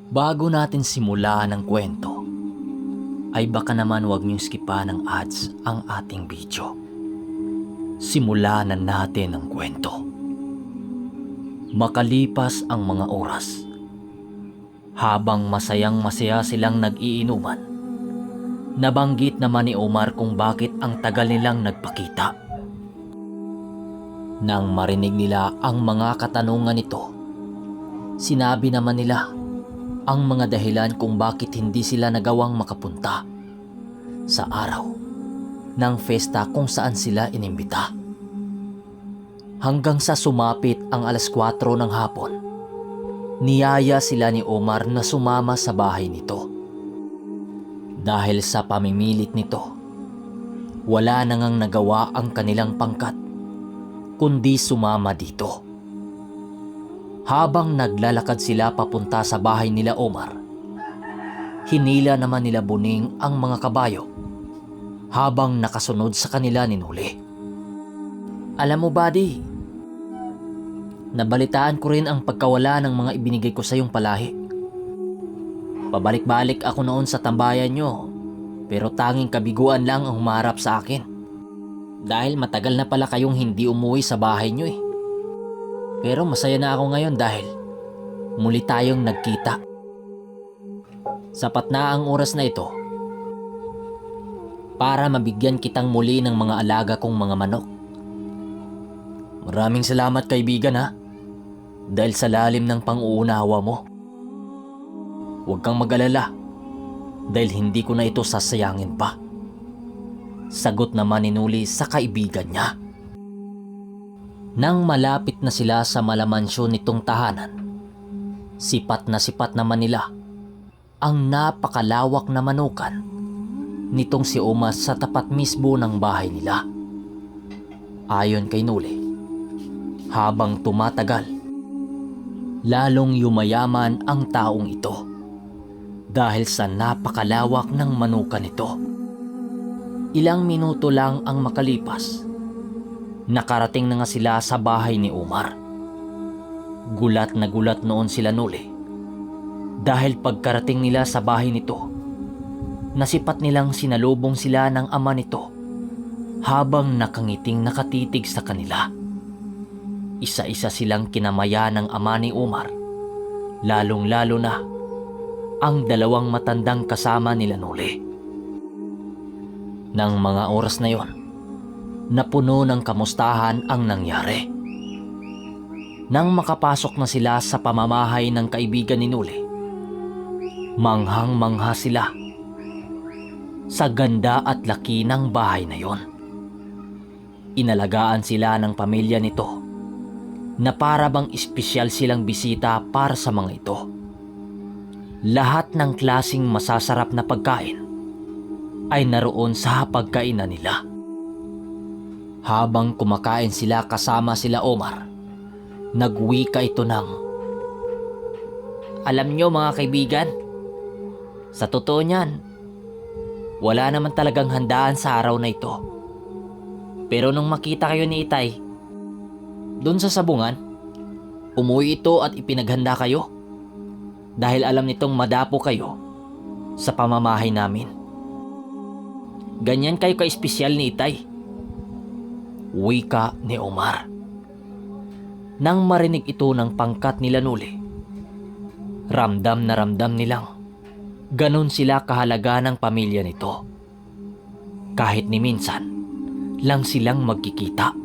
Bago natin simulan ang kwento, ay baka naman huwag niyong skipan ng ads ang ating video. Simulan na natin ang kwento. Makalipas ang mga oras, habang masayang masaya silang nag-iinuman, nabanggit naman ni Omar kung bakit ang tagal nilang nagpakita. Nang marinig nila ang mga katanungan nito, sinabi naman nila ang mga dahilan kung bakit hindi sila nagawang makapunta sa araw ng festa kung saan sila inimbita. Hanggang sa sumapit ang alas 4 ng hapon, niyaya sila ni Omar na sumama sa bahay nito. Dahil sa pamimilit nito, wala na ngang nagawa ang kanilang pangkat kundi sumama dito. Habang naglalakad sila papunta sa bahay nila Omar, hinila naman nila Buning ang mga kabayo habang nakasunod sa kanila ni Nuli. Alam mo, buddy, nabalitaan ko rin ang pagkawala ng mga ibinigay ko sa iyong palahi. Pabalik-balik ako noon sa tambayan nyo, pero tanging kabiguan lang ang humarap sa akin. Dahil matagal na pala kayong hindi umuwi sa bahay nyo eh. Pero masaya na ako ngayon dahil muli tayong nagkita. Sapat na ang oras na ito para mabigyan kitang muli ng mga alaga kong mga manok. Maraming salamat kaibigan ha, dahil sa lalim ng pang-uunawa mo. Huwag kang mag-alala dahil hindi ko na ito sasayangin pa. Sagot naman ni Nuli sa kaibigan niya. Nang malapit na sila sa malamansyon nitong tahanan, sipat naman nila ang napakalawak na manukan nitong si Omar sa tapat mismo ng bahay nila. Ayon kay Nuli, habang tumatagal, lalong yumayaman ang taong ito dahil sa napakalawak ng manukan nito. Ilang minuto lang ang makalipas, nakarating na nga sila sa bahay ni Omar. Gulat na gulat noon sila Nuli dahil pagkarating nila sa bahay nito, nasipat nilang sinalubong sila ng ama nito habang nakangiting nakatitig sa kanila. Isa-isa silang kinamaya ng ama ni Omar, lalong-lalo na ang dalawang matandang kasama nila Nuli. Nang mga oras na yon, napuno ng kamustahan ang nangyari. Nang makapasok na sila sa pamamahay ng kaibigan ni Nuli, manghang-mangha sila sa ganda at laki ng bahay na yon. Inalagaan sila ng pamilya nito na para bang espesyal silang bisita para sa mga ito. Lahat ng klasing masasarap na pagkain ay naroon sa pagkainan nila. Habang kumakain sila kasama sila Omar, nagwika ito ng, "Alam nyo mga kaibigan, sa totoo niyan, wala naman talagang handaan sa araw na ito. Pero nung makita kayo ni Itay doon sa sabungan, umuwi ito at ipinaghanda kayo dahil alam nitong madapo kayo sa pamamahay namin. Ganyan kayo ka-espesyal ni Itay," wika ni Omar. Nang marinig ito ng pangkat nila Nuli, ramdam na ramdam nilang ganun sila kahalaga ng pamilya nito. Kahit ni minsan lang silang magkikita.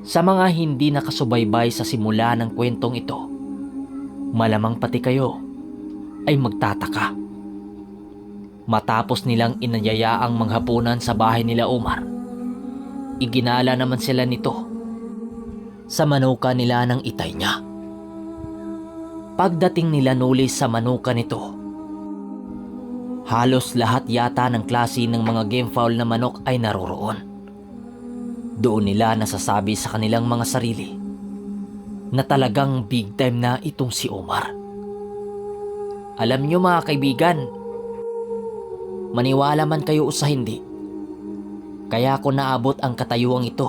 Sa mga hindi nakasubaybay sa simula ng kwentong ito, malamang pati kayo ay magtataka. Matapos nilang inayayaang manghapunan sa bahay nila Omar, iginala naman sila nito sa manuka nila ng itay niya. Pagdating nila Nuli sa manuka nito, halos lahat yata ng klase ng mga game fowl na manok ay naroroon. Doon nila nasasabi sa kanilang mga sarili na talagang big time na itong si Omar. Alam nyo mga kaibigan, maniwala man kayo o sa hindi, kaya ko naabot ang katayuang ito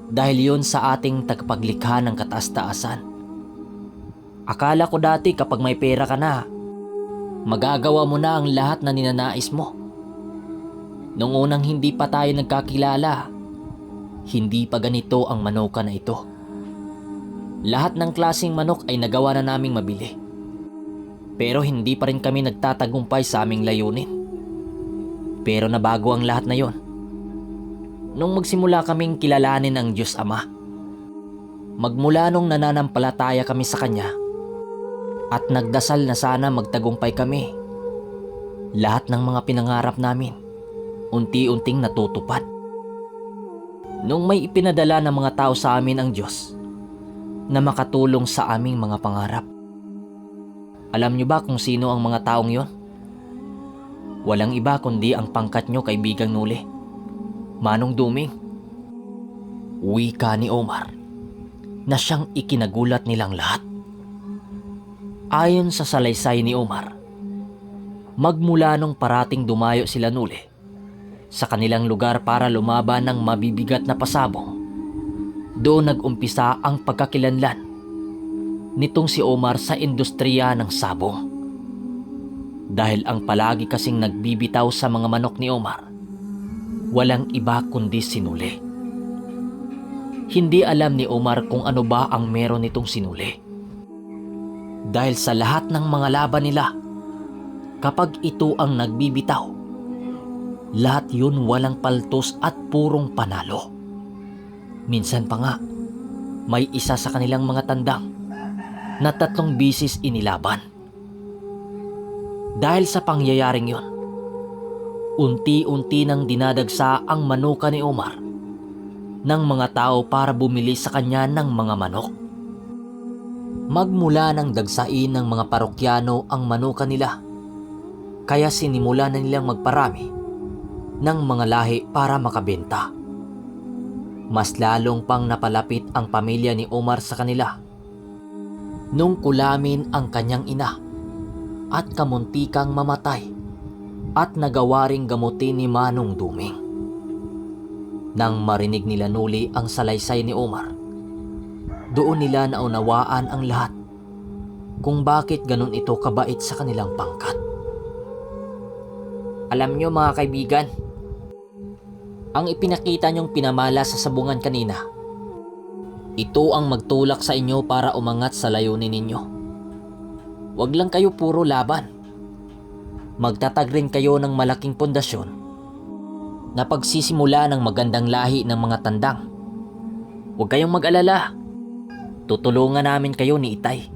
dahil yun sa ating tagapaglikha ng kataas-taasan. Akala ko dati kapag may pera ka na, magagawa mo na ang lahat na ninanais mo. Nung unang hindi pa tayo nagkakilala, hindi pa ganito ang manuka na ito. Lahat ng klaseng manok ay nagawa na naming mabili. Pero hindi pa rin kami nagtatagumpay sa aming layunin. Pero nabago ang lahat na yon nung magsimula kaming kilalanin ang Diyos Ama. Magmula nung nananampalataya kami sa Kanya at nagdasal na sana magtagumpay kami, lahat ng mga pinangarap namin unti-unting natutupad. Nung may ipinadala ng mga tao sa amin ang Diyos na makatulong sa aming mga pangarap. Alam niyo ba kung sino ang mga taong yon? Walang iba kundi ang pangkat nyo, kaibigang Nuli, Manong Duming. Wika ni Omar na siyang ikinagulat nilang lahat. Ayon sa salaysay ni Omar, magmula nung parating dumayo sila Nuli sa kanilang lugar para lumaban ng mabibigat na pasabong, doon nag-umpisa ang pagkakilanlan nitong si Omar sa industriya ng sabong. Dahil ang palagi kasing nagbibitaw sa mga manok ni Omar, walang iba kundi si Nuli. Hindi alam ni Omar kung ano ba ang meron nitong si Nuli. Dahil sa lahat ng mga laban nila, kapag ito ang nagbibitaw, lahat yun walang paltos at purong panalo. Minsan pa nga, may isa sa kanilang mga tandang na 3 bisis inilaban. Dahil sa pangyayaring yon, unti-unti nang dinadagsa ang manuka ni Omar ng mga tao para bumili sa kanya ng mga manok. Magmula nang dagsain ng mga parokyano ang manuka nila, kaya sinimula na nilang magparami ng mga lahi para makabenta. Mas lalong pang napalapit ang pamilya ni Omar sa kanila nung kulamin ang kanyang ina at kamuntikang mamatay at nagawa ring gamutin ni Manong Duming. Nang marinig nila Nuli ang salaysay ni Omar, doon nila naunawaan ang lahat kung bakit ganun ito kabait sa kanilang pangkat. Alam nyo mga kaibigan, ang ipinakita nyong pinamala sa sabungan kanina, ito ang magtulak sa inyo para umangat sa layunin ninyo. Huwag lang kayo puro laban. Magtatag rin kayo ng malaking pundasyon na pagsisimula ng magandang lahi ng mga tandang. Huwag kayong mag-alala. Tutulungan namin kayo ni Itay.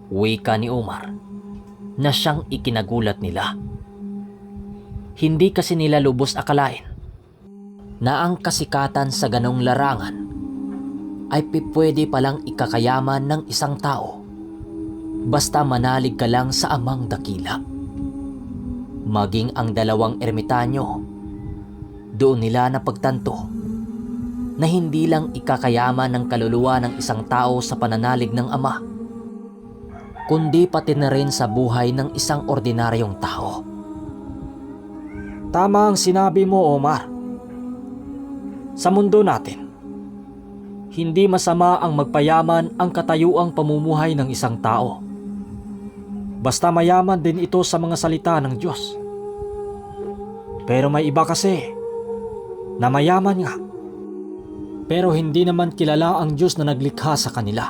Wika ni Omar na siyang ikinagulat nila. Hindi kasi nila lubos akalain na ang kasikatan sa ganong larangan ay pwede palang ikakayaman ng isang tao basta manalig ka lang sa Amang Dakila. Maging ang 2 ermitanyo, doon nila napagtanto na hindi lang ikakayaman ng kaluluwa ng isang tao sa pananalig ng Ama, kundi pati na rin sa buhay ng isang ordinaryong tao. Tama ang sinabi mo, Omar. Sa mundo natin, hindi masama ang magpayaman ang katayuang pamumuhay ng isang tao. Basta mayaman din ito sa mga salita ng Diyos. Pero may iba kasi na mayaman nga, pero hindi naman kilala ang Diyos na naglikha sa kanila.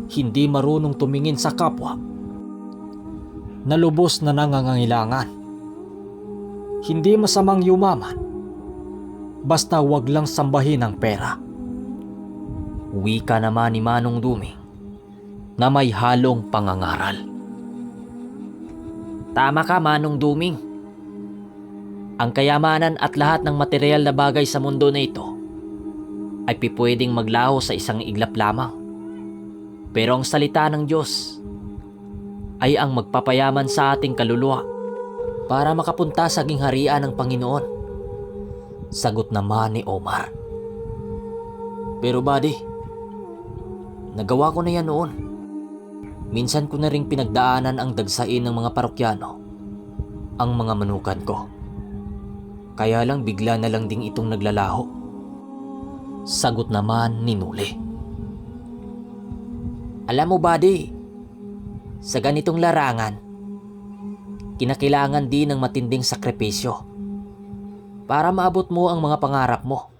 Hindi marunong tumingin sa kapwa na lubos na nangangailangan. Hindi masamang yumaman, basta wag lang sambahin ang pera. Wika naman ni Manong Duming na may halong pangangaral. Tama ka, Manong Duming. Ang kayamanan at lahat ng material na bagay sa mundo na ito ay pipwedeng maglaho sa isang iglap lamang. Pero ang salita ng Diyos ay ang magpapayaman sa ating kaluluwa para makapunta sa gingharian ng Panginoon. Sagot naman ni Omar. Pero buddy, nagawa ko na yan noon. Minsan ko na ring pinagdaanan ang dagsain ng mga parokyano, ang mga manukan ko. Kaya lang bigla na lang ding itong naglalaho. Sagot naman ni Nuli. Alam mo, buddy, sa ganitong larangan, kinakailangan din ng matinding sakripisyo para maabot mo ang mga pangarap mo.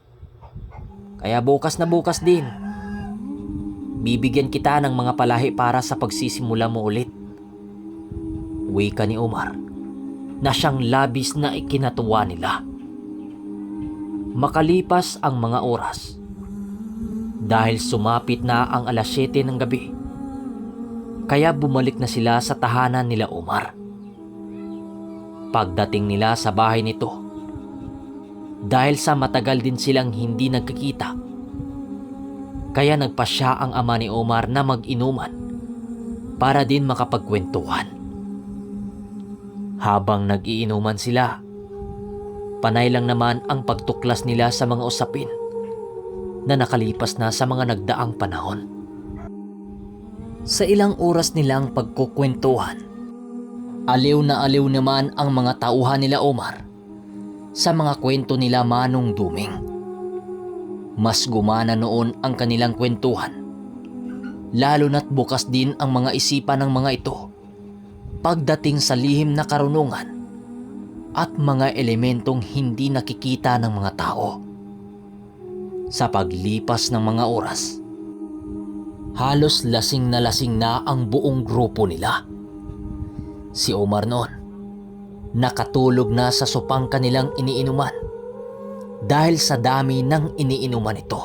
Kaya bukas na bukas din, bibigyan kita ng mga palahi para sa pagsisimula mo ulit. Wika ni Omar na siyang labis na ikinatuwa nila. Makalipas ang mga oras, dahil sumapit na ang 7:00 ng gabi, kaya bumalik na sila sa tahanan nila Omar. Pagdating nila sa bahay nito, dahil sa matagal din silang hindi nagkikita, kaya nagpasya ang ama ni Omar na mag-inuman para din makapagkwentuhan. Habang nag-iinuman sila, panay lang naman ang pagtuklas nila sa mga usapin na nakalipas na sa mga nagdaang panahon. Sa ilang oras nilang pagkukwentuhan, aliw na aliw naman ang mga tauhan nila Omar sa mga kwento nila Manong Duming. Mas gumana noon ang kanilang kwentuhan, lalo na't bukas din ang mga isipan ng mga ito pagdating sa lihim na karunungan at mga elementong hindi nakikita ng mga tao. Sa paglipas ng mga oras, halos lasing na ang buong grupo nila. Si Omar noon, nakatulog na sa sopang kanilang iniinuman dahil sa dami ng iniinuman ito.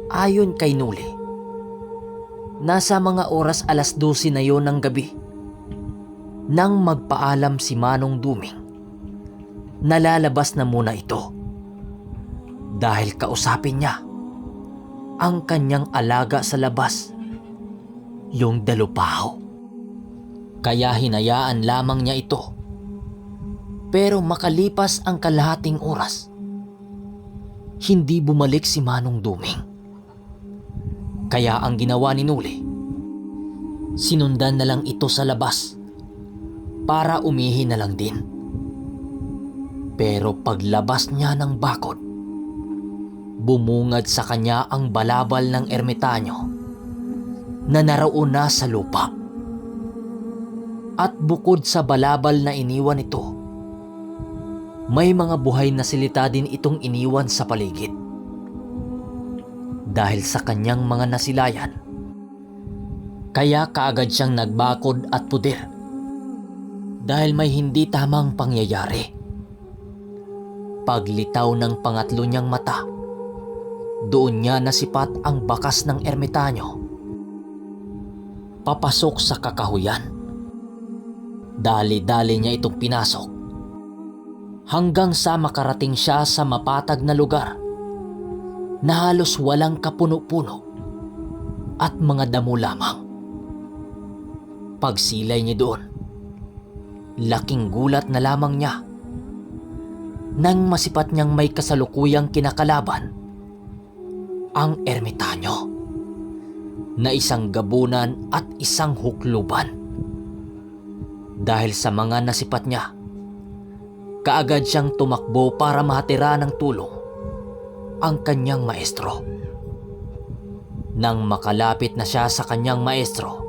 Ayon kay Nuli, nasa mga oras 12:00 na yon ng gabi nang magpaalam si Manong Duming. Nalalabas na muna ito dahil kausapin niya ang kanyang alaga sa labas, yung dalupaw. Kaya hinayaan lamang niya ito. Pero makalipas ang kalahating oras, hindi bumalik si Manong Duming. Kaya ang ginawa ni Nuli, sinundan na lang ito sa labas para umihi na lang din. Pero paglabas niya ng bakod, bumungad sa kanya ang balabal ng ermitanyo na naroon na sa lupa. At bukod sa balabal na iniwan ito, may mga buhay na silita din itong iniwan sa paligid. Dahil sa kanyang mga nasilayan, kaya kaagad siyang nagbakod at puder dahil may hindi tamang pangyayari. Paglitaw ng pangatlo niyang mata, doon niya nasipat ang bakas ng ermitanyo papasok sa kakahuyan. Dali-dali niya itong pinasok hanggang sa makarating siya sa mapatag na lugar na halos walang kapuno-puno at mga damo lamang. Pagsilay niya doon, laking gulat na lamang niya nang masipat niyang may kasalukuyang kinakalaban ang ermitanyo na isang gabunan at isang hukluban. Dahil sa mga nasipat niya, kaagad siyang tumakbo para mahatira ng tulong ang kanyang maestro. Nang makalapit na siya sa kanyang maestro,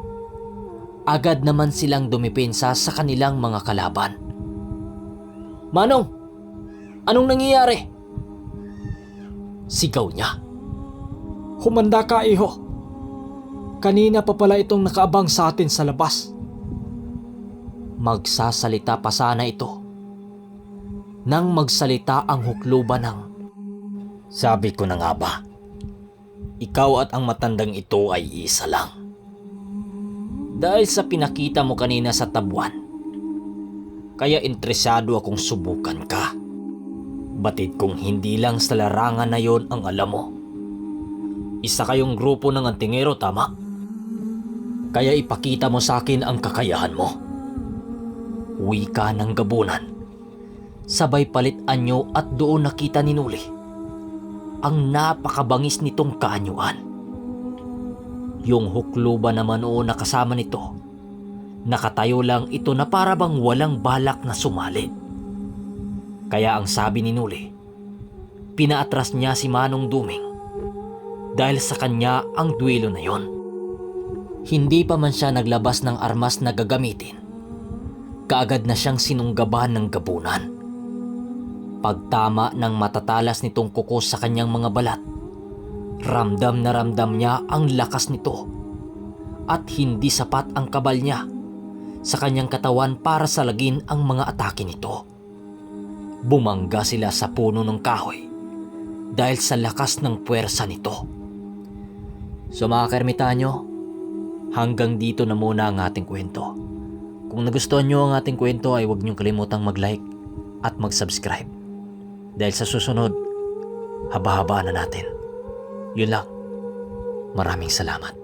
agad naman silang dumipensa sa kanilang mga kalaban. "Manong, anong nangyayari?" sigaw niya. Humanda ka, iho. Kanina pa pala itong nakaabang sa atin sa labas. Magsasalita pa sana ito nang magsalita ang hukluban ng, "Sabi ko na nga ba, ikaw at ang matandang ito ay isa lang. Dahil sa pinakita mo kanina sa tabuan, kaya interesado akong subukan ka. Batid kong hindi lang sa larangan na yon ang alam mo. Isa kayong grupo ng antingero, tama? Kaya ipakita mo sa akin ang kakayahan mo." Wika ng gabunan. Sabay palit anyo at doon nakita ni Nuli ang napakabangis nitong kaanyuan. Yung hukluban naman o nakasama nito, nakatayo lang ito na para bang walang balak na sumalit. Kaya ang sabi ni Nuli, pinaatras niya si Manong Duming dahil sa kanya ang duelo na yon. Hindi pa man siya naglabas ng armas na gagamitin, kaagad na siyang sinunggaban ng gabunan. Pagtama ng matatalas nitong kuko sa kanyang mga balat, ramdam na ramdam niya ang lakas nito at hindi sapat ang kabal niya sa kanyang katawan para salagin ang mga atake nito. Bumangga sila sa puno ng kahoy dahil sa lakas ng puwersa nito. So mga kaermitanyo, hanggang dito na muna ang ating kwento. Kung nagustuhan nyo ang ating kwento ay huwag niyong kalimutang mag-like at mag-subscribe. Dahil sa susunod, haba-haba na natin. Yun lang. Maraming salamat.